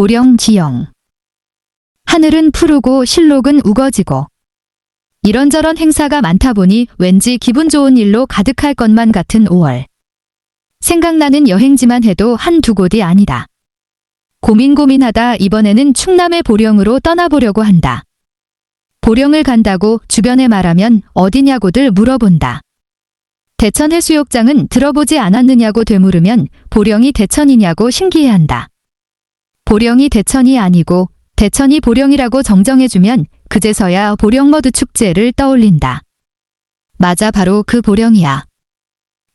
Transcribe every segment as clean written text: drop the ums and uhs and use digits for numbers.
보령 지형. 하늘은 푸르고 실록은 우거지고. 이런저런 행사가 많다 보니 왠지 기분 좋은 일로 가득할 것만 같은 5월. 생각나는 여행지만 해도 한두 곳이 아니다. 고민하다 이번에는 충남의 보령으로 떠나보려고 한다. 보령을 간다고 주변에 말하면 어디냐고들 물어본다. 대천 해수욕장은 들어보지 않았느냐고 되물으면 보령이 대천이냐고 신기해한다. 보령이 대천이 아니고 대천이 보령이라고 정정해주면 그제서야 보령머드 축제를 떠올린다. 맞아, 바로 그 보령이야.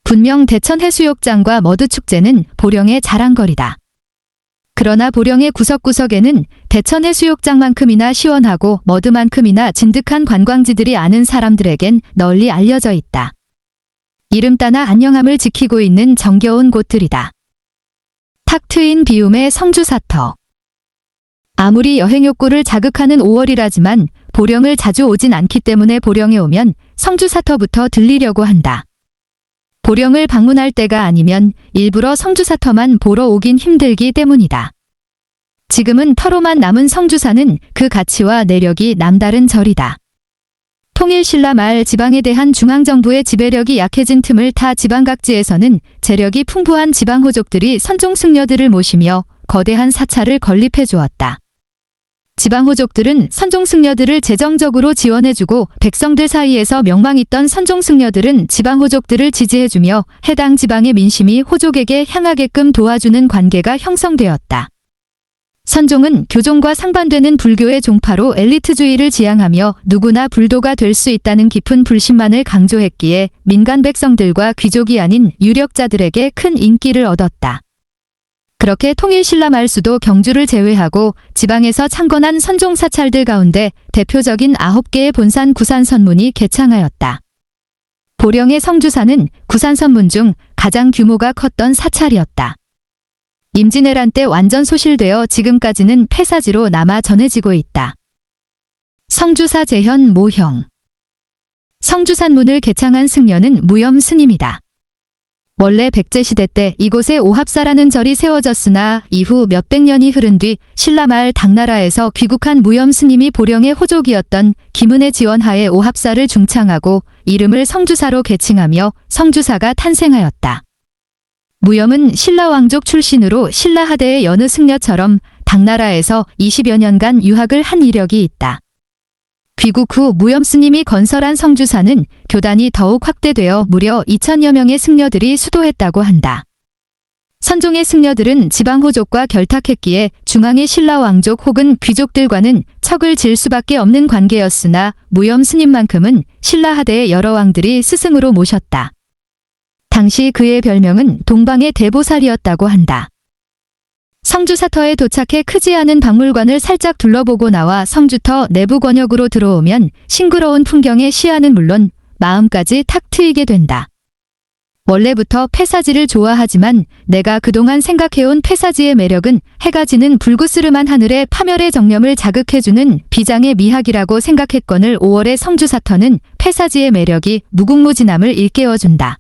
분명 대천 해수욕장과 머드 축제는 보령의 자랑거리다. 그러나 보령의 구석구석에는 대천 해수욕장만큼이나 시원하고 머드만큼이나 진득한 관광지들이 아는 사람들에겐 널리 알려져 있다. 이름 따나 안녕함을 지키고 있는 정겨운 곳들이다. 탁 트인 비움의 성주사터. 아무리 여행 욕구를 자극하는 5월이라지만 보령을 자주 오진 않기 때문에 보령에 오면 성주사터부터 들리려고 한다. 보령을 방문할 때가 아니면 일부러 성주사터만 보러 오긴 힘들기 때문이다. 지금은 터로만 남은 성주사는 그 가치와 내력이 남다른 절이다. 통일신라 말 지방에 대한 중앙정부의 지배력이 약해진 틈을 타 지방각지에서는 재력이 풍부한 지방호족들이 선종승려들을 모시며 거대한 사찰을 건립해 주었다. 지방호족들은 선종승려들을 재정적으로 지원해주고 백성들 사이에서 명망있던 선종승려들은 지방호족들을 지지해주며 해당 지방의 민심이 호족에게 향하게끔 도와주는 관계가 형성되었다. 선종은 교종과 상반되는 불교의 종파로 엘리트주의를 지향하며 누구나 불도가 될 수 있다는 깊은 불신만을 강조했기에 민간 백성들과 귀족이 아닌 유력자들에게 큰 인기를 얻었다. 그렇게 통일신라 말수도 경주를 제외하고 지방에서 창건한 선종사찰들 가운데 대표적인 9개의 본산 구산선문이 개창하였다. 보령의 성주사는 구산선문 중 가장 규모가 컸던 사찰이었다. 임진왜란 때 완전 소실되어 지금까지는 폐사지로 남아 전해지고 있다. 성주사 재현 모형. 성주산문을 개창한 승려는 무염 스님이다. 원래 백제시대 때 이곳에 오합사라는 절이 세워졌으나 이후 몇백 년이 흐른 뒤 신라마을 당나라에서 귀국한 무염 스님이 보령의 호족이었던 김은의 지원하에 오합사를 중창하고 이름을 성주사로 개칭하며 성주사가 탄생하였다. 무염은 신라왕족 출신으로 신라하대의 여느 승려처럼 당나라에서 20여 년간 유학을 한 이력이 있다. 귀국 후 무염 스님이 건설한 성주사는 교단이 더욱 확대되어 무려 2,000여 명의 승려들이 수도했다고 한다. 선종의 승려들은 지방호족과 결탁했기에 중앙의 신라왕족 혹은 귀족들과는 척을 질 수밖에 없는 관계였으나 무염 스님만큼은 신라하대의 여러 왕들이 스승으로 모셨다. 당시 그의 별명은 동방의 대보살이었다고 한다. 성주사터에 도착해 크지 않은 박물관을 살짝 둘러보고 나와 성주터 내부 권역으로 들어오면 싱그러운 풍경의 시야는 물론 마음까지 탁 트이게 된다. 원래부터 폐사지를 좋아하지만 내가 그동안 생각해온 폐사지의 매력은 해가 지는 불그스름한 하늘의 파멸의 정념을 자극해주는 비장의 미학이라고 생각했거늘 5월의 성주사터는 폐사지의 매력이 무궁무진함을 일깨워준다.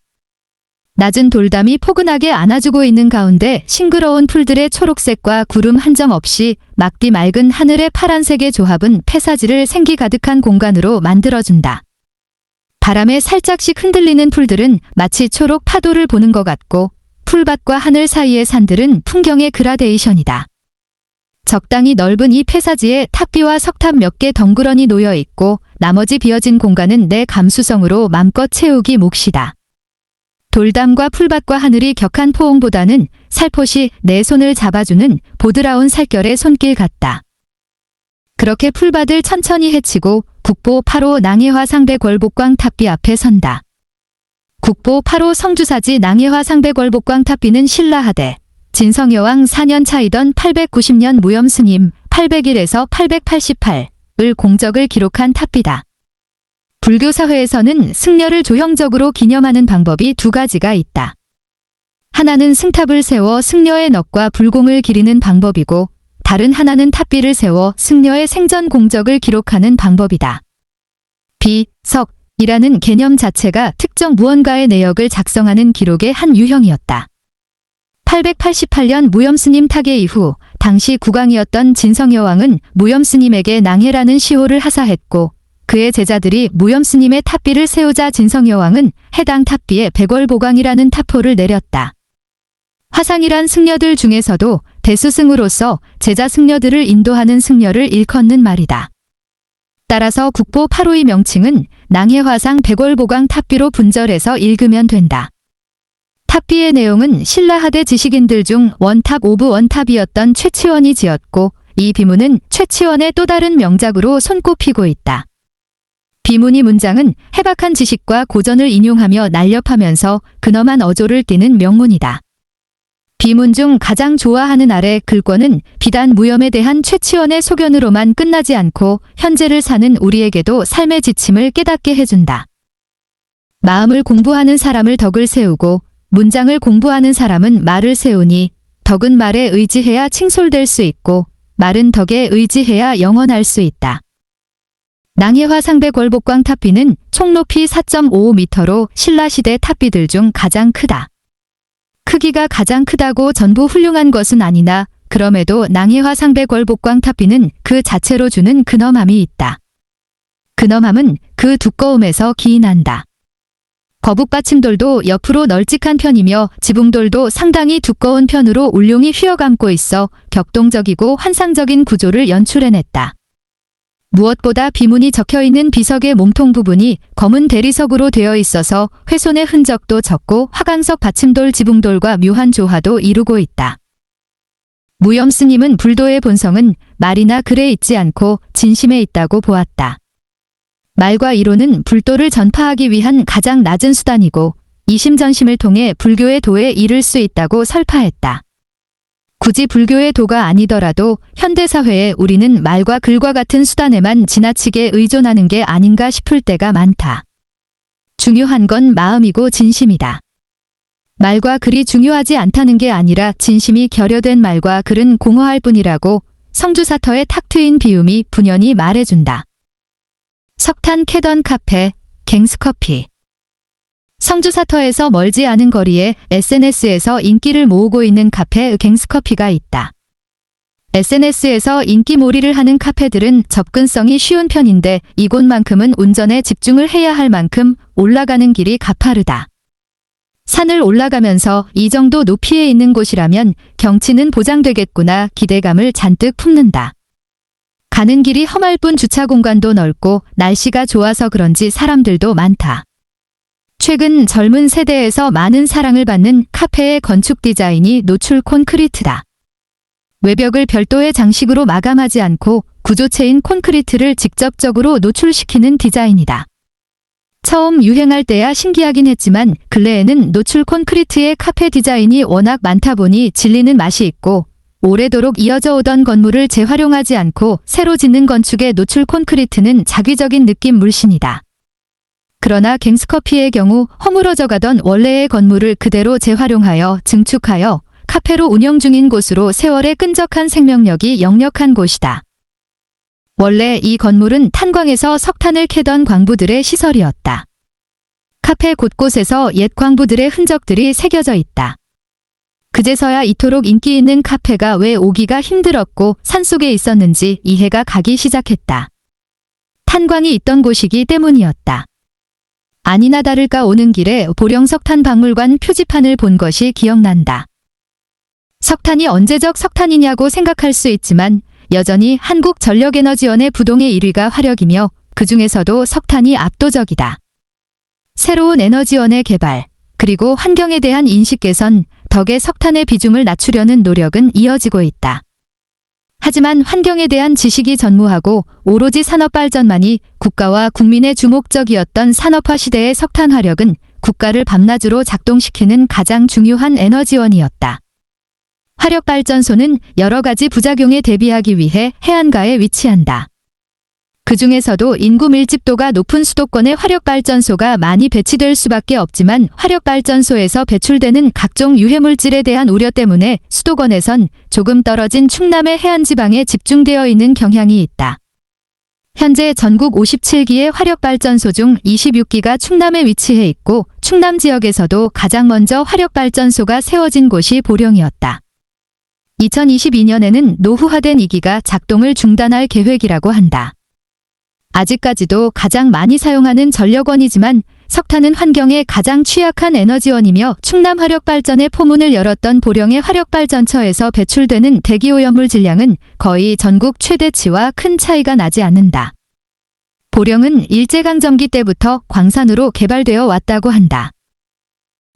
낮은 돌담이 포근하게 안아주고 있는 가운데 싱그러운 풀들의 초록색과 구름 한 점 없이 막디 맑은 하늘의 파란색의 조합은 폐사지를 생기 가득한 공간으로 만들어준다. 바람에 살짝씩 흔들리는 풀들은 마치 초록 파도를 보는 것 같고 풀밭과 하늘 사이의 산들은 풍경의 그라데이션이다. 적당히 넓은 이 폐사지에 탑비와 석탑 몇 개 덩그러니 놓여 있고 나머지 비어진 공간은 내 감수성으로 맘껏 채우기 몫이다. 돌담과 풀밭과 하늘이 격한 포옹보다는 살포시 내 손을 잡아주는 보드라운 살결의 손길 같다. 그렇게 풀밭을 천천히 헤치고 국보 8호 낭예화 상백월복광 탑비 앞에 선다. 국보 8호 성주사지 낭예화 상백월복광 탑비는 신라하대 진성여왕 4년 차이던 890년 무염스님 801에서 888을 공적을 기록한 탑비다. 불교 사회에서는 승려를 조형적으로 기념하는 방법이 두 가지가 있다. 하나는 승탑을 세워 승려의 넋과 불공을 기리는 방법이고 다른 하나는 탑비를 세워 승려의 생전 공적을 기록하는 방법이다. 비, 석, 이라는 개념 자체가 특정 무언가의 내역을 작성하는 기록의 한 유형이었다. 888년 무염스님 타계 이후 당시 국왕이었던 진성여왕은 무염스님에게 낭해라는 시호를 하사했고 그의 제자들이 무염스님의 탑비를 세우자 진성여왕은 해당 탑비에 백월보광이라는 탑호를 내렸다. 화상이란 승려들 중에서도 대수승으로서 제자 승려들을 인도하는 승려를 일컫는 말이다. 따라서 국보 8호의 명칭은 낭해화상 백월보광 탑비로 분절해서 읽으면 된다. 탑비의 내용은 신라하대 지식인들 중 원탑 오브 원탑이었던 최치원이 지었고 이 비문은 최치원의 또 다른 명작으로 손꼽히고 있다. 비문의 문장은 해박한 지식과 고전을 인용하며 날렵하면서 근엄한 어조를 띠는 명문이다. 비문 중 가장 좋아하는 아래 글권은 비단 무염에 대한 최치원의 소견으로만 끝나지 않고 현재를 사는 우리에게도 삶의 지침을 깨닫게 해준다. 마음을 공부하는 사람을 덕을 세우고 문장을 공부하는 사람은 말을 세우니 덕은 말에 의지해야 칭솔될 수 있고 말은 덕에 의지해야 영원할 수 있다. 낭해화상 백월보광 탑비는 총 높이 4.55m로 신라시대 탑비들 중 가장 크다. 크기가 가장 크다고 전부 훌륭한 것은 아니나 그럼에도 낭해화상 백월보광 탑비는 그 자체로 주는 근엄함이 있다. 근엄함은 그 두꺼움에서 기인한다. 거북받침돌도 옆으로 널찍한 편이며 지붕돌도 상당히 두꺼운 편으로 울룡이 휘어감고 있어 격동적이고 환상적인 구조를 연출해냈다. 무엇보다 비문이 적혀있는 비석의 몸통 부분이 검은 대리석으로 되어 있어서 훼손의 흔적도 적고 화강석 받침돌 지붕돌과 묘한 조화도 이루고 있다. 무염스님은 불도의 본성은 말이나 글에 있지 않고 진심에 있다고 보았다. 말과 이론은 불도를 전파하기 위한 가장 낮은 수단이고 이심전심을 통해 불교의 도에 이를 수 있다고 설파했다. 굳이 불교의 도가 아니더라도 현대사회에 우리는 말과 글과 같은 수단에만 지나치게 의존하는 게 아닌가 싶을 때가 많다. 중요한 건 마음이고 진심이다. 말과 글이 중요하지 않다는 게 아니라 진심이 결여된 말과 글은 공허할 뿐이라고 성주사터의 탁 트인 비움이 분연히 말해준다. 석탄 캐던 카페, 갱스커피. 성주사터에서 멀지 않은 거리에 SNS에서 인기를 모으고 있는 카페 갱스커피가 있다. SNS에서 인기몰이를 하는 카페들은 접근성이 쉬운 편인데 이곳만큼은 운전에 집중을 해야 할 만큼 올라가는 길이 가파르다. 산을 올라가면서 이 정도 높이에 있는 곳이라면 경치는 보장되겠구나 기대감을 잔뜩 품는다. 가는 길이 험할 뿐 주차 공간도 넓고 날씨가 좋아서 그런지 사람들도 많다. 최근 젊은 세대에서 많은 사랑을 받는 카페의 건축 디자인이 노출 콘크리트다. 외벽을 별도의 장식으로 마감하지 않고 구조체인 콘크리트를 직접적으로 노출시키는 디자인이다. 처음 유행할 때야 신기하긴 했지만 근래에는 노출 콘크리트의 카페 디자인이 워낙 많다 보니 질리는 맛이 있고 오래도록 이어져 오던 건물을 재활용하지 않고 새로 짓는 건축의 노출 콘크리트는 자기적인 느낌 물씬이다. 그러나 갱스커피의 경우 허물어져 가던 원래의 건물을 그대로 재활용하여 증축하여 카페로 운영 중인 곳으로 세월의 끈적한 생명력이 역력한 곳이다. 원래 이 건물은 탄광에서 석탄을 캐던 광부들의 시설이었다. 카페 곳곳에서 옛 광부들의 흔적들이 새겨져 있다. 그제서야 이토록 인기 있는 카페가 왜 오기가 힘들었고 산속에 있었는지 이해가 가기 시작했다. 탄광이 있던 곳이기 때문이었다. 아니나 다를까 오는 길에 보령석탄 박물관 표지판을 본 것이 기억난다. 석탄이 언제적 석탄이냐고 생각할 수 있지만 여전히 한국전력에너지원의 부동의 1위가 화력이며 그 중에서도 석탄이 압도적이다. 새로운 에너지원의 개발, 그리고 환경에 대한 인식 개선, 덕에 석탄의 비중을 낮추려는 노력은 이어지고 있다. 하지만 환경에 대한 지식이 전무하고 오로지 산업 발전만이 국가와 국민의 주목적이었던 산업화 시대의 석탄 화력은 국가를 밤낮으로 작동시키는 가장 중요한 에너지원이었다. 화력발전소는 여러 가지 부작용에 대비하기 위해 해안가에 위치한다. 그 중에서도 인구 밀집도가 높은 수도권에 화력발전소가 많이 배치될 수밖에 없지만 화력발전소에서 배출되는 각종 유해물질에 대한 우려 때문에 수도권에선 조금 떨어진 충남의 해안지방에 집중되어 있는 경향이 있다. 현재 전국 57기의 화력발전소 중 26기가 충남에 위치해 있고 충남 지역에서도 가장 먼저 화력발전소가 세워진 곳이 보령이었다. 2022년에는 노후화된 2기가 작동을 중단할 계획이라고 한다. 아직까지도 가장 많이 사용하는 전력원이지만 석탄은 환경에 가장 취약한 에너지원이며 충남 화력발전의 포문을 열었던 보령의 화력발전처에서 배출되는 대기오염물 질량은 거의 전국 최대치와 큰 차이가 나지 않는다. 보령은 일제강점기 때부터 광산으로 개발되어 왔다고 한다.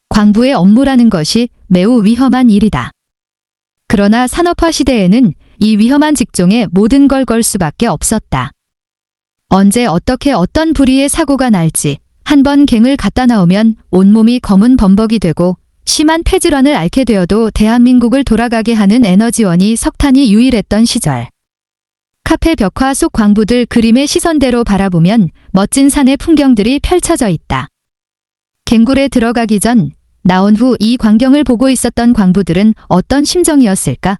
광부의 업무라는 것이 매우 위험한 일이다. 그러나 산업화 시대에는 이 위험한 직종에 모든 걸 걸 수밖에 없었다. 언제 어떻게 어떤 불의의 사고가 날지 한번 갱을 갖다 나오면 온몸이 검은 범벅이 되고 심한 폐질환을 앓게 되어도 대한민국을 돌아가게 하는 에너지원이 석탄이 유일했던 시절. 카페 벽화 속 광부들 그림의 시선대로 바라보면 멋진 산의 풍경들이 펼쳐져 있다. 갱굴에 들어가기 전 나온 후 이 광경을 보고 있었던 광부들은 어떤 심정이었을까?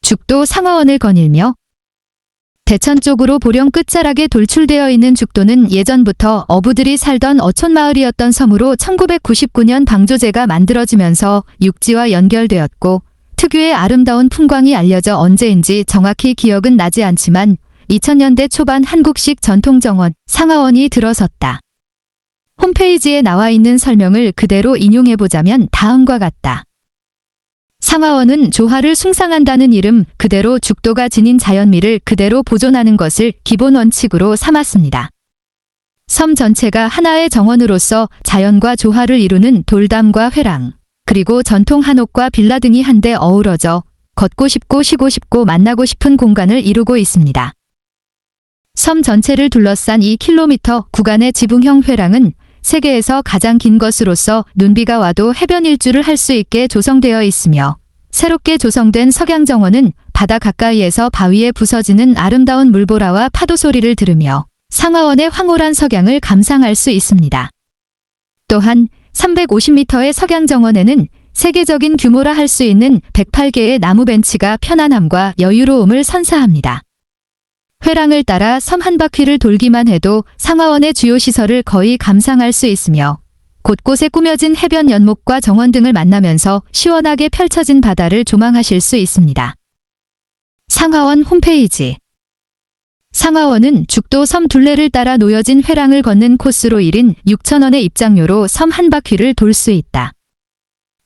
죽도 상하원을 거닐며 대천 쪽으로 보령 끝자락에 돌출되어 있는 죽도는 예전부터 어부들이 살던 어촌마을이었던 섬으로 1999년 방조제가 만들어지면서 육지와 연결되었고 특유의 아름다운 풍광이 알려져 언제인지 정확히 기억은 나지 않지만 2000년대 초반 한국식 전통정원 상하원이 들어섰다. 홈페이지에 나와 있는 설명을 그대로 인용해보자면 다음과 같다. 상하원은 조화를 숭상한다는 이름 그대로 죽도가 지닌 자연미를 그대로 보존하는 것을 기본 원칙으로 삼았습니다. 섬 전체가 하나의 정원으로서 자연과 조화를 이루는 돌담과 회랑, 그리고 전통 한옥과 빌라 등이 한데 어우러져 걷고 싶고 쉬고 싶고 만나고 싶은 공간을 이루고 있습니다. 섬 전체를 둘러싼 2km 구간의 지붕형 회랑은 세계에서 가장 긴 것으로서 눈비가 와도 해변 일주를 할 수 있게 조성되어 있으며 새롭게 조성된 석양정원은 바다 가까이에서 바위에 부서지는 아름다운 물보라와 파도 소리를 들으며 상하원의 황홀한 석양을 감상할 수 있습니다. 또한 350m의 석양정원에는 세계적인 규모라 할 수 있는 108개의 나무 벤치가 편안함과 여유로움을 선사합니다. 회랑을 따라 섬 한 바퀴를 돌기만 해도 상하원의 주요 시설을 거의 감상할 수 있으며 곳곳에 꾸며진 해변 연못과 정원 등을 만나면서 시원하게 펼쳐진 바다를 조망하실 수 있습니다. 상하원 홈페이지. 상하원은 죽도 섬 둘레를 따라 놓여진 회랑을 걷는 코스로 1인 6,000원의 입장료로 섬 한 바퀴를 돌 수 있다.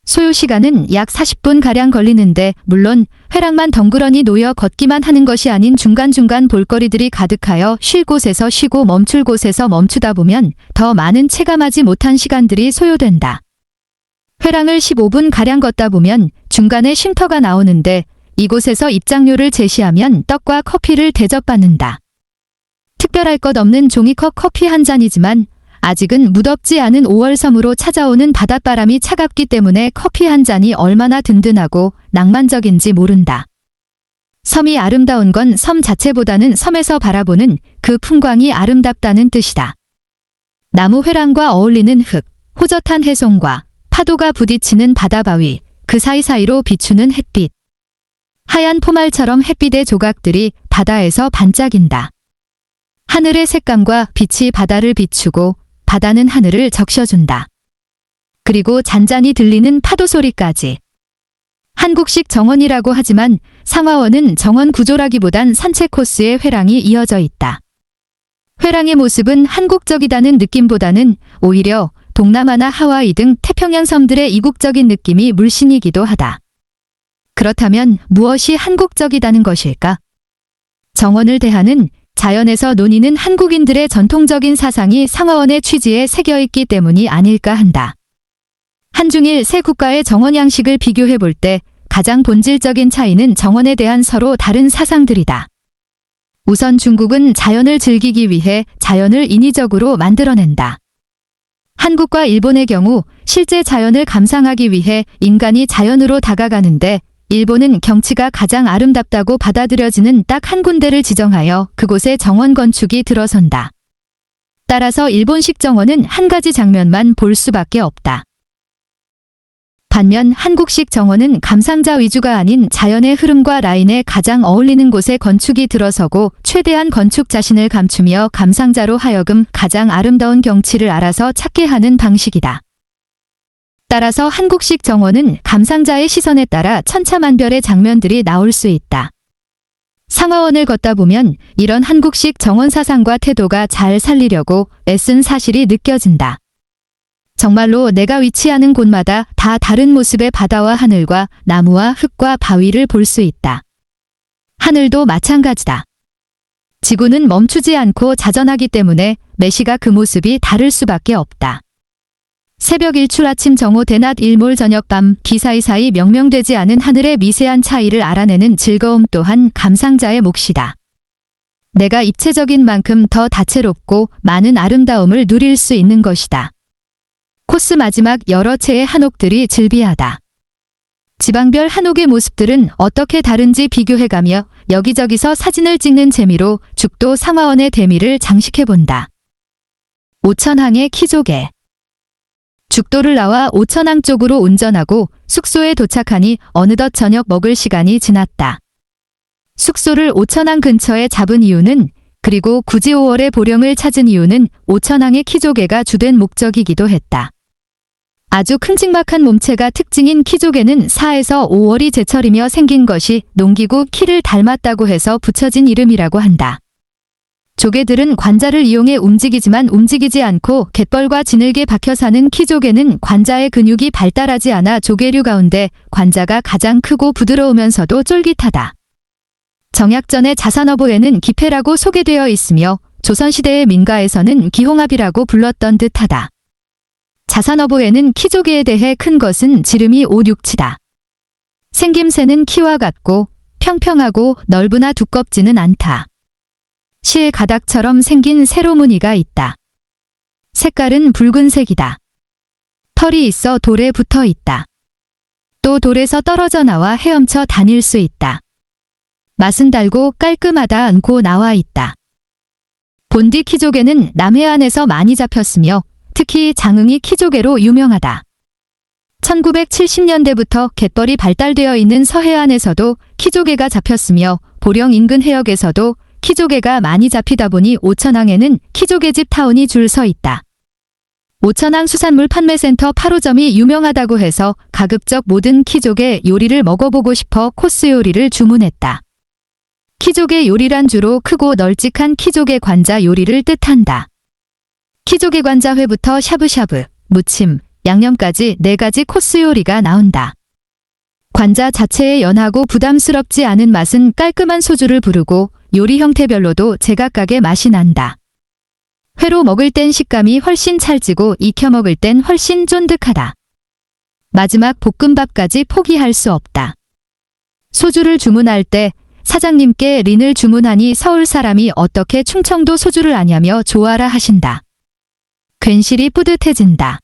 소요 시간은 약 40분가량 걸리는데 물론 회랑만 덩그러니 놓여 걷기만 하는 것이 아닌 중간중간 볼거리들이 가득하여 쉴 곳에서 쉬고 멈출 곳에서 멈추다 보면 더 많은 체감하지 못한 시간들이 소요된다. 회랑을 15분가량 걷다 보면 중간에 쉼터가 나오는데 이곳에서 입장료를 제시하면 떡과 커피를 대접받는다. 특별할 것 없는 종이컵 커피 한 잔이지만 아직은 무덥지 않은 5월 섬으로 찾아오는 바닷바람이 차갑기 때문에 커피 한 잔이 얼마나 든든하고 낭만적인지 모른다. 섬이 아름다운 건 섬 자체보다는 섬에서 바라보는 그 풍광이 아름답다는 뜻이다. 나무 회랑과 어울리는 흙, 호젓한 해송과 파도가 부딪히는 바다바위, 그 사이사이로 비추는 햇빛. 하얀 포말처럼 햇빛의 조각들이 바다에서 반짝인다. 하늘의 색감과 빛이 바다를 비추고 바다는 하늘을 적셔준다. 그리고 잔잔히 들리는 파도 소리까지. 한국식 정원이라고 하지만 상하원은 정원 구조라기보단 산책 코스의 회랑이 이어져 있다. 회랑의 모습은 한국적이다는 느낌보다는 오히려 동남아나 하와이 등 태평양 섬들의 이국적인 느낌이 물씬이기도 하다. 그렇다면 무엇이 한국적이다는 것일까? 정원을 대하는 자연에서 논의는 한국인들의 전통적인 사상이 상하원의 취지에 새겨있기 때문이 아닐까 한다. 한중일 세 국가의 정원 양식을 비교해 볼 때 가장 본질적인 차이는 정원에 대한 서로 다른 사상들이다. 우선 중국은 자연을 즐기기 위해 자연을 인위적으로 만들어낸다. 한국과 일본의 경우 실제 자연을 감상하기 위해 인간이 자연으로 다가가는데 일본은 경치가 가장 아름답다고 받아들여지는 딱 한 군데를 지정하여 그곳에 정원 건축이 들어선다. 따라서 일본식 정원은 한 가지 장면만 볼 수밖에 없다. 반면 한국식 정원은 감상자 위주가 아닌 자연의 흐름과 라인에 가장 어울리는 곳에 건축이 들어서고 최대한 건축 자신을 감추며 감상자로 하여금 가장 아름다운 경치를 알아서 찾게 하는 방식이다. 따라서 한국식 정원은 감상자의 시선에 따라 천차만별의 장면들이 나올 수 있다. 상화원을 걷다 보면 이런 한국식 정원 사상과 태도가 잘 살리려고 애쓴 사실이 느껴진다. 정말로 내가 위치하는 곳마다 다 다른 모습의 바다와 하늘과 나무와 흙과 바위를 볼 수 있다. 하늘도 마찬가지다. 지구는 멈추지 않고 자전하기 때문에 매시가 그 모습이 다를 수밖에 없다. 새벽 일출 아침 정오 대낮 일몰 저녁 밤 기 사이사이 명명되지 않은 하늘의 미세한 차이를 알아내는 즐거움 또한 감상자의 몫이다. 내가 입체적인 만큼 더 다채롭고 많은 아름다움을 누릴 수 있는 것이다. 코스 마지막 여러 채의 한옥들이 즐비하다. 지방별 한옥의 모습들은 어떻게 다른지 비교해가며 여기저기서 사진을 찍는 재미로 죽도 상화원의 대미를 장식해본다. 오천항의 키조개. 죽도를 나와 오천항 쪽으로 운전하고 숙소에 도착하니 어느덧 저녁 먹을 시간이 지났다. 숙소를 오천항 근처에 잡은 이유는, 그리고 굳이 5월에 보령을 찾은 이유는 오천항의 키조개가 주된 목적이기도 했다. 아주 큼직막한 몸체가 특징인 키조개는 4에서 5월이 제철이며 생긴 것이 농기구 키를 닮았다고 해서 붙여진 이름이라고 한다. 조개들은 관자를 이용해 움직이지만 움직이지 않고 갯벌과 지늘게 박혀 사는 키조개는 관자의 근육이 발달하지 않아 조개류 가운데 관자가 가장 크고 부드러우면서도 쫄깃하다. 정약전의 자산어보에는 기패라고 소개되어 있으며 조선시대의 민가에서는 기홍합이라고 불렀던 듯하다. 자산어보에는 키조개에 대해 큰 것은 지름이 5, 6치다. 생김새는 키와 같고 평평하고 넓으나 두껍지는 않다. 실 가닥처럼 생긴 세로 무늬가 있다. 색깔은 붉은색이다. 털이 있어 돌에 붙어 있다. 또 돌에서 떨어져 나와 헤엄쳐 다닐 수 있다. 맛은 달고 깔끔하다 않고 나와 있다. 본디 키조개는 남해안에서 많이 잡혔으며 특히 장흥이 키조개로 유명하다. 1970년대부터 갯벌이 발달되어 있는 서해안에서도 키조개가 잡혔으며 보령 인근 해역에서도 키조개가 많이 잡히다 보니 오천항에는 키조개집 타운이 줄 서 있다. 오천항 수산물 판매센터 8호점이 유명하다고 해서 가급적 모든 키조개 요리를 먹어보고 싶어 코스 요리를 주문했다. 키조개 요리란 주로 크고 널찍한 키조개 관자 요리를 뜻한다. 키조개 관자회부터 샤브샤브, 무침, 양념까지 4가지 코스 요리가 나온다. 관자 자체의 연하고 부담스럽지 않은 맛은 깔끔한 소주를 부르고 요리 형태별로도 제각각의 맛이 난다. 회로 먹을 땐 식감이 훨씬 찰지고 익혀 먹을 땐 훨씬 쫀득하다. 마지막 볶음밥까지 포기할 수 없다. 소주를 주문할 때 사장님께 린을 주문하니 서울 사람이 어떻게 충청도 소주를 아냐며 좋아라 하신다. 괜시리 뿌듯해진다.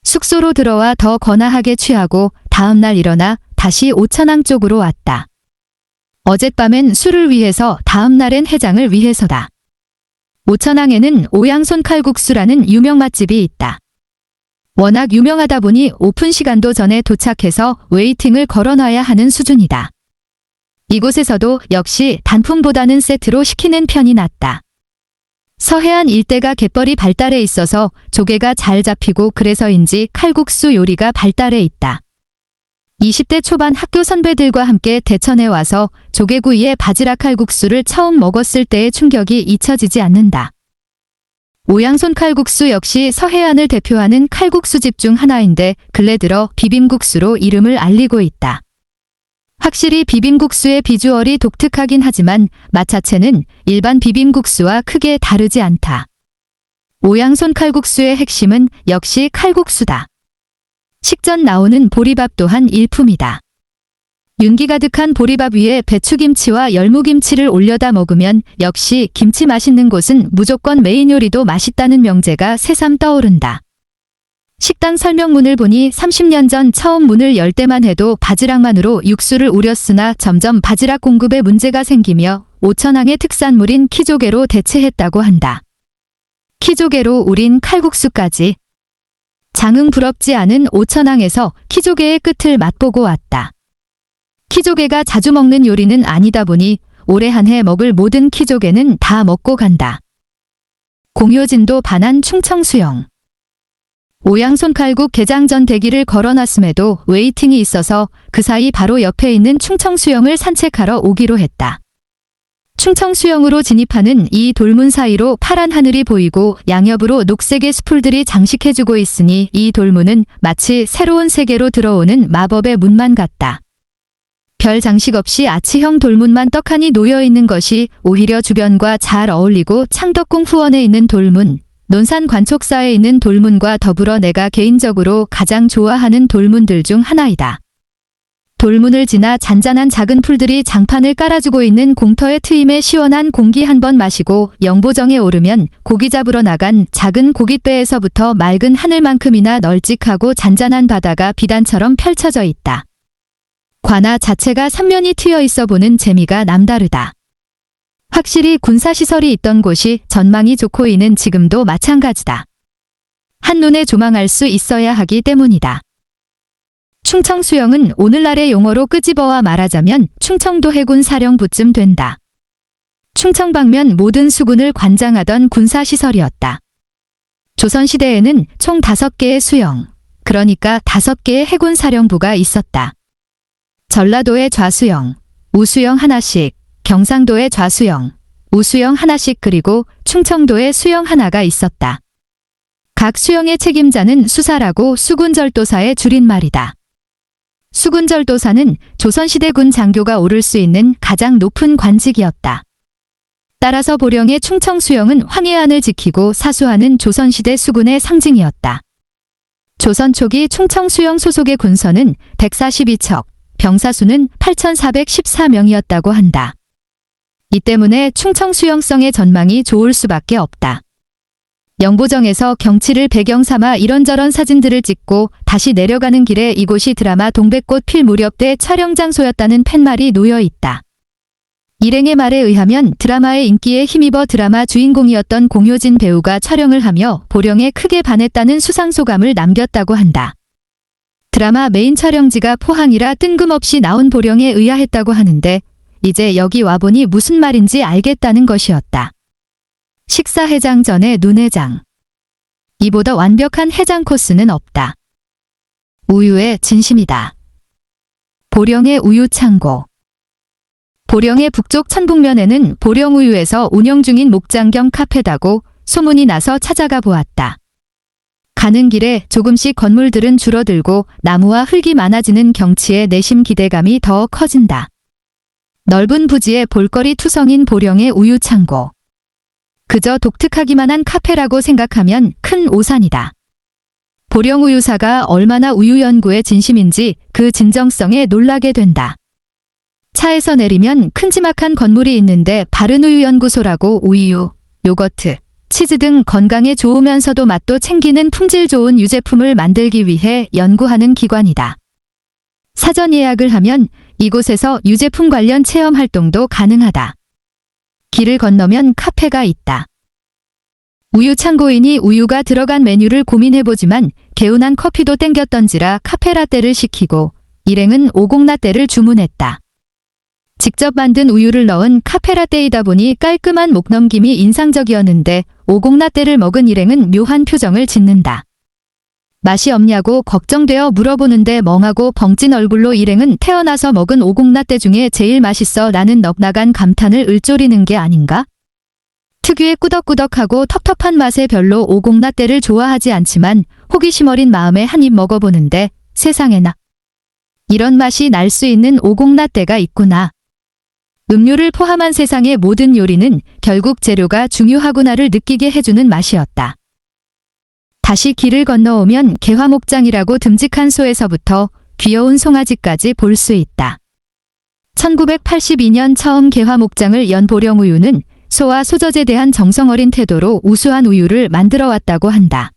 숙소로 들어와 더 거나하게 취하고 다음날 일어나 다시 오천항 쪽으로 왔다. 어젯밤엔 술을 위해서 다음날엔 해장을 위해서다. 오천항에는 오양손 칼국수라는 유명 맛집이 있다. 워낙 유명하다 보니 오픈 시간도 전에 도착해서 웨이팅을 걸어놔야 하는 수준이다. 이곳에서도 역시 단품보다는 세트로 시키는 편이 낫다. 서해안 일대가 갯벌이 발달해 있어서 조개가 잘 잡히고 그래서인지 칼국수 요리가 발달해 있다. 20대 초반 학교 선배들과 함께 대천에 와서 조개구이에 바지락 칼국수를 처음 먹었을 때의 충격이 잊혀지지 않는다. 오양손 칼국수 역시 서해안을 대표하는 칼국수집 중 하나인데 근래 들어 비빔국수로 이름을 알리고 있다. 확실히 비빔국수의 비주얼이 독특하긴 하지만 맛 자체는 일반 비빔국수와 크게 다르지 않다. 오양손 칼국수의 핵심은 역시 칼국수다. 식전 나오는 보리밥 또한 일품이다. 윤기 가득한 보리밥 위에 배추김치와 열무김치를 올려다 먹으면 역시 김치 맛있는 곳은 무조건 메인 요리도 맛있다는 명제가 새삼 떠오른다. 식당 설명문을 보니 30년 전 처음 문을 열 때만 해도 바지락만으로 육수를 우렸으나 점점 바지락 공급에 문제가 생기며 오천항의 특산물인 키조개로 대체했다고 한다. 키조개로 우린 칼국수까지. 장흥 부럽지 않은 오천항에서 키조개의 끝을 맛보고 왔다. 키조개가 자주 먹는 요리는 아니다 보니 올해 한 해 먹을 모든 키조개는 다 먹고 간다. 공효진도 반한 충청수영. 오양손칼국 개장 전 대기를 걸어놨음에도 웨이팅이 있어서 그 사이 바로 옆에 있는 충청수영을 산책하러 오기로 했다. 충청수영으로 진입하는 이 돌문 사이로 파란 하늘이 보이고 양옆으로 녹색의 수풀들이 장식해주고 있으니 이 돌문은 마치 새로운 세계로 들어오는 마법의 문만 같다. 별 장식 없이 아치형 돌문만 떡하니 놓여있는 것이 오히려 주변과 잘 어울리고 창덕궁 후원에 있는 돌문, 논산 관촉사에 있는 돌문과 더불어 내가 개인적으로 가장 좋아하는 돌문들 중 하나이다. 돌문을 지나 잔잔한 작은 풀들이 장판을 깔아주고 있는 공터의 트임에 시원한 공기 한 번 마시고 영보정에 오르면 고기 잡으러 나간 작은 고깃배에서부터 맑은 하늘만큼이나 널찍하고 잔잔한 바다가 비단처럼 펼쳐져 있다. 관아 자체가 삼면이 트여 있어 보는 재미가 남다르다. 확실히 군사시설이 있던 곳이 전망이 좋고 이는 지금도 마찬가지다. 한눈에 조망할 수 있어야 하기 때문이다. 충청수영은 오늘날의 용어로 끄집어와 말하자면 충청도 해군 사령부쯤 된다. 충청 방면 모든 수군을 관장하던 군사시설이었다. 조선시대에는 총 5개의 수영, 그러니까 5개의 해군 사령부가 있었다. 전라도의 좌수영, 우수영 하나씩, 경상도의 좌수영, 우수영 하나씩 그리고 충청도의 수영 하나가 있었다. 각 수영의 책임자는 수사라고 수군절도사의 줄임말이다. 수군절도사는 조선시대 군 장교가 오를 수 있는 가장 높은 관직이었다. 따라서 보령의 충청수영은 황해안을 지키고 사수하는 조선시대 수군의 상징이었다. 조선 초기 충청수영 소속의 군선은 142척, 병사수는 8,414명이었다고 한다. 이 때문에 충청수영성의 전망이 좋을 수밖에 없다. 영보정에서 경치를 배경 삼아 이런저런 사진들을 찍고 다시 내려가는 길에 이곳이 드라마 동백꽃 필 무렵 때 촬영 장소였다는 팻말이 놓여 있다. 일행의 말에 의하면 드라마의 인기에 힘입어 드라마 주인공이었던 공효진 배우가 촬영을 하며 보령에 크게 반했다는 수상소감을 남겼다고 한다. 드라마 메인 촬영지가 포항이라 뜬금없이 나온 보령에 의아했다고 하는데 이제 여기 와보니 무슨 말인지 알겠다는 것이었다. 식사 해장 전에 눈해장. 이보다 완벽한 해장 코스는 없다. 우유의 진심이다. 보령의 우유창고. 보령의 북쪽 천북면에는 보령우유에서 운영 중인 목장 겸 카페다고 소문이 나서 찾아가 보았다. 가는 길에 조금씩 건물들은 줄어들고 나무와 흙이 많아지는 경치에 내심 기대감이 더 커진다. 넓은 부지에 볼거리 투성인 보령의 우유창고. 그저 독특하기만 한 카페라고 생각하면 큰 오산이다. 보령우유사가 얼마나 우유 연구에 진심인지 그 진정성에 놀라게 된다. 차에서 내리면 큼지막한 건물이 있는데 바른우유연구소라고 우유, 요거트, 치즈 등 건강에 좋으면서도 맛도 챙기는 품질 좋은 유제품을 만들기 위해 연구하는 기관이다. 사전 예약을 하면 이곳에서 유제품 관련 체험 활동도 가능하다. 길을 건너면 카페가 있다. 우유 창고이니 우유가 들어간 메뉴를 고민해보지만 개운한 커피도 땡겼던지라 카페라떼를 시키고 일행은 오곡라떼를 주문했다. 직접 만든 우유를 넣은 카페라떼이다 보니 깔끔한 목넘김이 인상적이었는데 오곡라떼를 먹은 일행은 묘한 표정을 짓는다. 맛이 없냐고 걱정되어 물어보는데 멍하고 벙찐 얼굴로 일행은 태어나서 먹은 오곡라떼 중에 제일 맛있어 라는 넋나간 감탄을 을조리는 게 아닌가? 특유의 꾸덕꾸덕하고 텁텁한 맛에 별로 오곡라떼를 좋아하지 않지만 호기심 어린 마음에 한 입 먹어보는데 세상에나 이런 맛이 날 수 있는 오곡라떼가 있구나. 음료를 포함한 세상의 모든 요리는 결국 재료가 중요하구나를 느끼게 해주는 맛이었다. 다시 길을 건너오면 개화목장이라고 듬직한 소에서부터 귀여운 송아지까지 볼 수 있다. 1982년 처음 개화목장을 연 보령우유는 소와 소젖에 대한 정성 어린 태도로 우수한 우유를 만들어 왔다고 한다.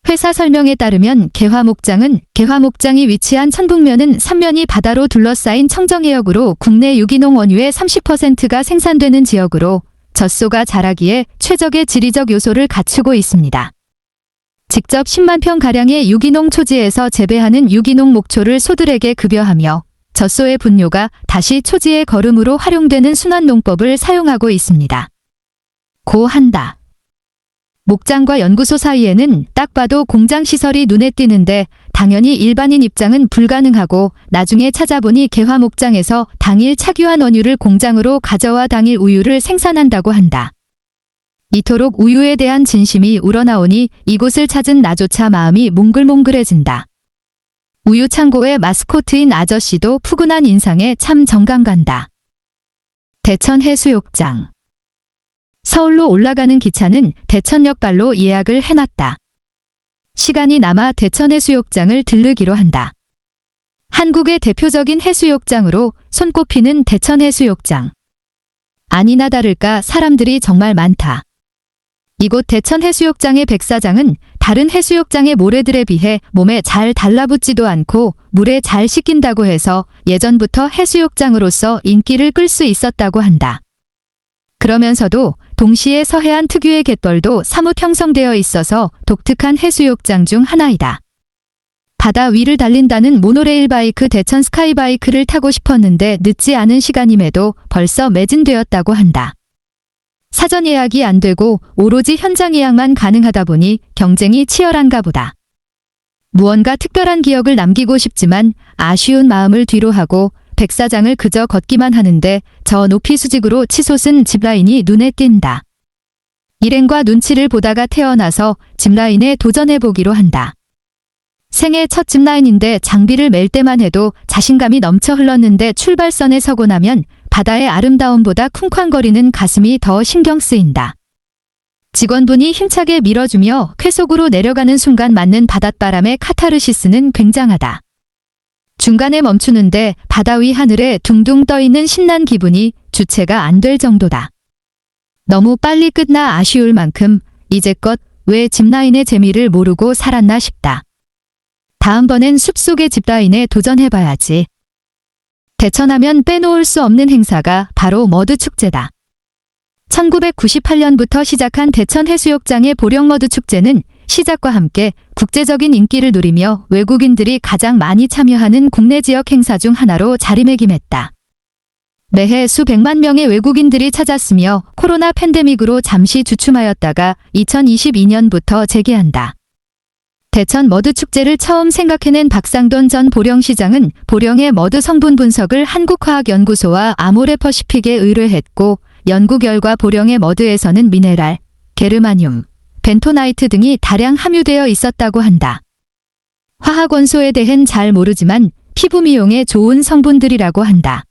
회사 설명에 따르면 개화목장은 개화목장이 위치한 천북면은 삼면이 바다로 둘러싸인 청정해역으로 국내 유기농 원유의 30%가 생산되는 지역으로 젖소가 자라기에 최적의 지리적 요소를 갖추고 있습니다. 직접 10만 평가량의 유기농 초지에서 재배하는 유기농 목초를 소들에게 급여하며 젖소의 분뇨가 다시 초지의 거름으로 활용되는 순환농법을 사용하고 있습니다. 고한다. 목장과 연구소 사이에는 딱 봐도 공장 시설이 눈에 띄는데 당연히 일반인 입장은 불가능하고 나중에 찾아보니 개화 목장에서 당일 착유한 원유를 공장으로 가져와 당일 우유를 생산한다고 한다. 이토록 우유에 대한 진심이 우러나오니 이곳을 찾은 나조차 마음이 몽글몽글해진다. 우유 창고의 마스코트인 아저씨도 푸근한 인상에 참 정감 간다. 대천 해수욕장. 서울로 올라가는 기차는 대천역 발로 예약을 해놨다. 시간이 남아 대천 해수욕장을 들르기로 한다. 한국의 대표적인 해수욕장으로 손꼽히는 대천 해수욕장. 아니나 다를까 사람들이 정말 많다. 이곳 대천 해수욕장의 백사장은 다른 해수욕장의 모래들에 비해 몸에 잘 달라붙지도 않고 물에 잘 씻긴다고 해서 예전부터 해수욕장으로서 인기를 끌 수 있었다고 한다. 그러면서도 동시에 서해안 특유의 갯벌도 사뭇 형성되어 있어서 독특한 해수욕장 중 하나이다. 바다 위를 달린다는 모노레일 바이크 대천 스카이바이크를 타고 싶었는데 늦지 않은 시간임에도 벌써 매진되었다고 한다. 사전 예약이 안 되고 오로지 현장 예약만 가능하다 보니 경쟁이 치열한가 보다. 무언가 특별한 기억을 남기고 싶지만 아쉬운 마음을 뒤로하고 백사장을 그저 걷기만 하는데 저 높이 수직으로 치솟은 짚라인이 눈에 띈다. 일행과 눈치를 보다가 태어나서 짚라인에 도전해보기로 한다. 생애 첫 짚라인인데 장비를 맬 때만 해도 자신감이 넘쳐 흘렀는데 출발선에 서고 나면 바다의 아름다움보다 쿵쾅거리는 가슴이 더 신경 쓰인다. 직원분이 힘차게 밀어주며 쾌속으로 내려가는 순간 맞는 바닷바람의 카타르시스는 굉장하다. 중간에 멈추는데 바다 위 하늘에 둥둥 떠있는 신난 기분이 주체가 안 될 정도다. 너무 빨리 끝나 아쉬울 만큼 이제껏 왜 짚라인의 재미를 모르고 살았나 싶다. 다음번엔 숲속의 짚라인에 도전해봐야지. 대천하면 빼놓을 수 없는 행사가 바로 머드축제다. 1998년부터 시작한 대천 해수욕장의 보령머드축제는 시작과 함께 국제적인 인기를 누리며 외국인들이 가장 많이 참여하는 국내 지역 행사 중 하나로 자리매김했다. 매해 수백만 명의 외국인들이 찾았으며 코로나 팬데믹으로 잠시 주춤하였다가 2022년부터 재개한다. 대천 머드축제를 처음 생각해낸 박상돈 전 보령시장은 보령의 머드 성분 분석을 한국화학연구소와 아모레퍼시픽에 의뢰했고 연구 결과 보령의 머드에서는 미네랄, 게르마늄, 벤토나이트 등이 다량 함유되어 있었다고 한다. 화학 원소에 대해는 잘 모르지만 피부 미용에 좋은 성분들이라고 한다.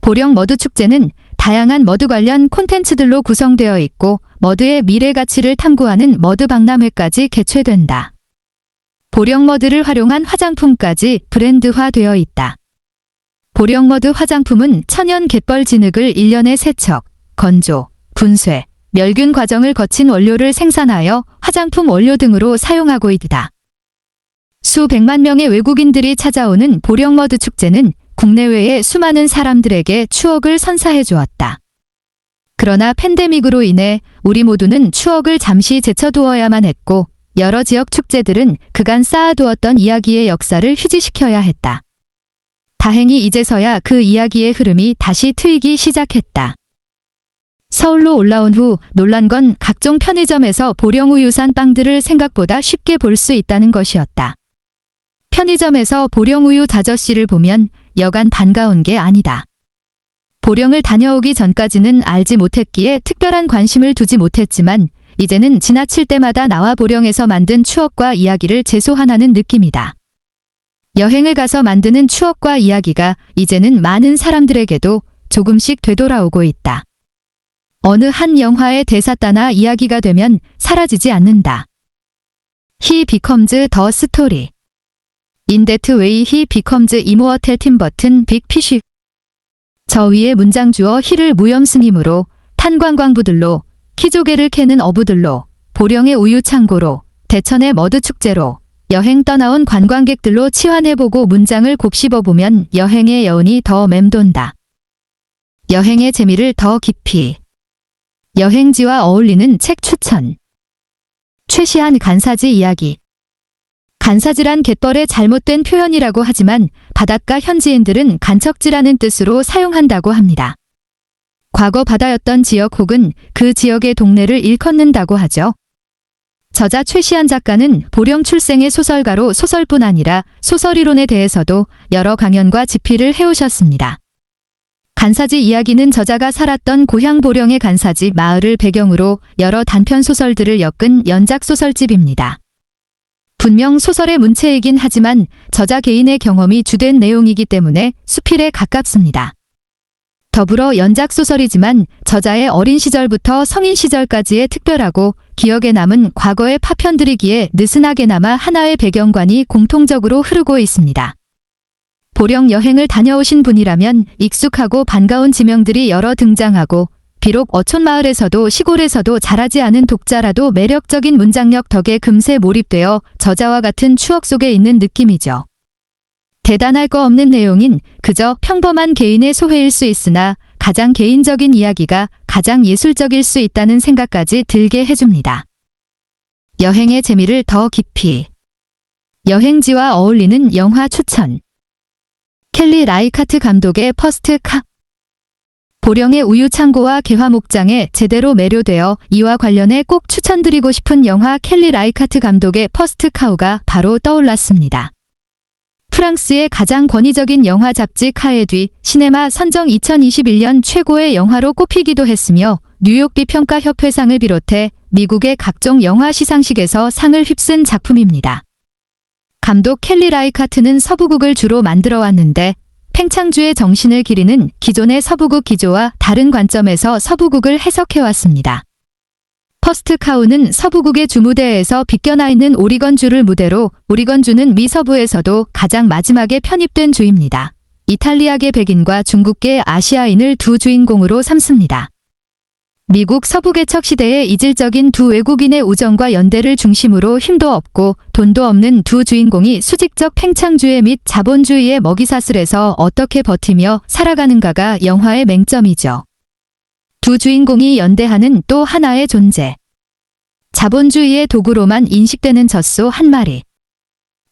보령 머드축제는 다양한 머드 관련 콘텐츠들로 구성되어 있고 머드의 미래 가치를 탐구하는 머드 박람회까지 개최된다. 보령 머드를 활용한 화장품까지 브랜드화되어 있다. 보령 머드 화장품은 천연 갯벌 진흙을 1년에 세척, 건조, 분쇄, 멸균 과정을 거친 원료를 생산하여 화장품 원료 등으로 사용하고 있다. 수백만 명의 외국인들이 찾아오는 보령 머드 축제는 국내외의 수많은 사람들에게 추억을 선사해 주었다. 그러나 팬데믹으로 인해 우리 모두는 추억을 잠시 제쳐두어야만 했고 여러 지역 축제들은 그간 쌓아두었던 이야기의 역사를 휴지시켜야 했다. 다행히 이제서야 그 이야기의 흐름이 다시 트이기 시작했다. 서울로 올라온 후 놀란 건 각종 편의점에서 보령우유산 빵들을 생각보다 쉽게 볼 수 있다는 것이었다. 편의점에서 보령우유 아저씨를 보면 여간 반가운 게 아니다. 보령을 다녀오기 전까지는 알지 못했기에 특별한 관심을 두지 못했지만 이제는 지나칠 때마다 나와 보령에서 만든 추억과 이야기를 재소환하는 느낌이다. 여행을 가서 만드는 추억과 이야기가 이제는 많은 사람들에게도 조금씩 되돌아오고 있다. 어느 한 영화의 대사따나 이야기가 되면 사라지지 않는다. He becomes the story. In that way he becomes immortal Tim Burton Big Fish. 저 위에 문장 주어 히를 무염승임으로 탄관광부들로 키조개를 캐는 어부들로 보령의 우유창고로 대천의 머드축제로 여행 떠나온 관광객들로 치환해보고 문장을 곱씹어보면 여행의 여운이 더 맴돈다. 여행의 재미를 더 깊이. 여행지와 어울리는 책 추천. 최시한 간사지 이야기. 간사지란 갯벌의 잘못된 표현이라고 하지만 바닷가 현지인들은 간척지라는 뜻으로 사용한다고 합니다. 과거 바다였던 지역 혹은 그 지역의 동네를 일컫는다고 하죠. 저자 최시한 작가는 보령 출생의 소설가로 소설뿐 아니라 소설이론에 대해서도 여러 강연과 집필을 해오셨습니다. 간사지 이야기는 저자가 살았던 고향 보령의 간사지 마을을 배경으로 여러 단편 소설들을 엮은 연작 소설집입니다. 분명 소설의 문체이긴 하지만 저자 개인의 경험이 주된 내용이기 때문에 수필에 가깝습니다. 더불어 연작 소설이지만 저자의 어린 시절부터 성인 시절까지의 특별하고 기억에 남은 과거의 파편들이기에 느슨하게나마 하나의 배경관이 공통적으로 흐르고 있습니다. 보령 여행을 다녀오신 분이라면 익숙하고 반가운 지명들이 여러 등장하고 비록 어촌마을에서도 시골에서도 자라지 않은 독자라도 매력적인 문장력 덕에 금세 몰입되어 저자와 같은 추억 속에 있는 느낌이죠. 대단할 거 없는 내용인 그저 평범한 개인의 소회일 수 있으나 가장 개인적인 이야기가 가장 예술적일 수 있다는 생각까지 들게 해줍니다. 여행의 재미를 더 깊이. 여행지와 어울리는 영화 추천. 켈리 라이카트 감독의 퍼스트 카우. 보령의 우유창고와 개화목장에 제대로 매료되어 이와 관련해 꼭 추천드리고 싶은 영화 켈리 라이카트 감독의 퍼스트 카우가 바로 떠올랐습니다. 프랑스의 가장 권위적인 영화 잡지 카에뒤 시네마 선정 2021년 최고의 영화로 꼽히기도 했으며 뉴욕 비평가협회상을 비롯해 미국의 각종 영화 시상식에서 상을 휩쓴 작품입니다. 감독 켈리 라이카트는 서부극을 주로 만들어 왔는데 팽창주의 정신을 기리는 기존의 서부극 기조와 다른 관점에서 서부극을 해석해왔습니다. 퍼스트 카우는 서부극의 주무대에서 비껴나 있는 오리건주를 무대로 오리건주는 미 서부에서도 가장 마지막에 편입된 주입니다. 이탈리아계 백인과 중국계 아시아인을 두 주인공으로 삼습니다. 미국 서부개척 시대의 이질적인 두 외국인의 우정과 연대를 중심으로 힘도 없고 돈도 없는 두 주인공이 수직적 팽창주의 및 자본주의의 먹이사슬에서 어떻게 버티며 살아가는가가 영화의 맹점이죠. 두 주인공이 연대하는 또 하나의 존재. 자본주의의 도구로만 인식되는 젖소 한 마리.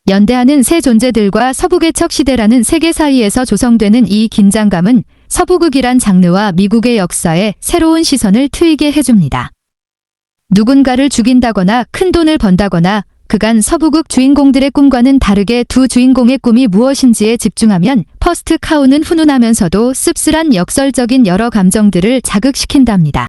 연대하는 새 존재들과 서부개척 시대라는 세계 사이에서 조성되는 이 긴장감은 서부극이란 장르와 미국의 역사에 새로운 시선을 트이게 해줍니다. 누군가를 죽인다거나 큰 돈을 번다거나 그간 서부극 주인공들의 꿈과는 다르게 두 주인공의 꿈이 무엇인지에 집중하면 퍼스트 카우는 훈훈하면서도 씁쓸한 역설적인 여러 감정들을 자극시킨답니다.